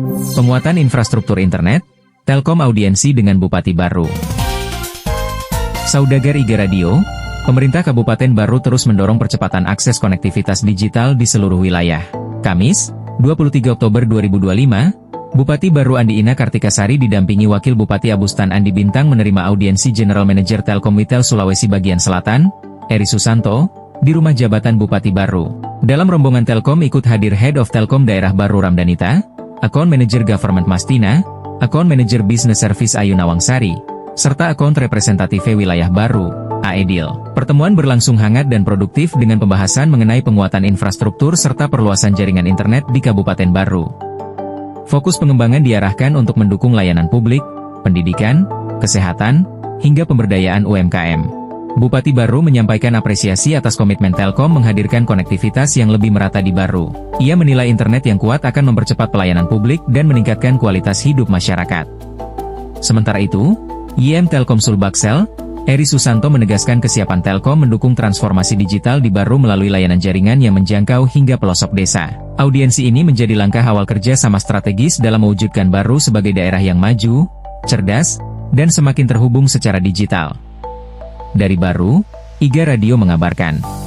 Penguatan infrastruktur internet, Telkom audiensi dengan Bupati Baru. Saudagar Iga Radio, pemerintah Kabupaten Baru terus mendorong percepatan akses konektivitas digital di seluruh wilayah. Kamis, 23 Oktober 2025, Bupati Baru Andi Ina Kartikasari didampingi Wakil Bupati Abustan Andi Bintang menerima audiensi General Manager Telkom Witel Sulawesi Bagian Selatan, Eri Susanto, di rumah jabatan Bupati Baru. Dalam rombongan Telkom ikut hadir Head of Telkom Daerah Baru Ramdanita, Account Manager Government Mastina, Account Manager Business Service Ayu Nawangsari, serta Account Representatif Wilayah Baru, Aedil. Pertemuan berlangsung hangat dan produktif dengan pembahasan mengenai penguatan infrastruktur serta perluasan jaringan internet di Kabupaten Baru. Fokus pengembangan diarahkan untuk mendukung layanan publik, pendidikan, kesehatan, hingga pemberdayaan UMKM. Bupati Baru menyampaikan apresiasi atas komitmen Telkom menghadirkan konektivitas yang lebih merata di Baru. Ia menilai internet yang kuat akan mempercepat pelayanan publik dan meningkatkan kualitas hidup masyarakat. Sementara itu, YM Telkom Sulbaksel, Eri Susanto menegaskan kesiapan Telkom mendukung transformasi digital di Baru melalui layanan jaringan yang menjangkau hingga pelosok desa. Audiensi ini menjadi langkah awal kerja sama strategis dalam mewujudkan Baru sebagai daerah yang maju, cerdas, dan semakin terhubung secara digital. Dari Baru, Iga Radio mengabarkan.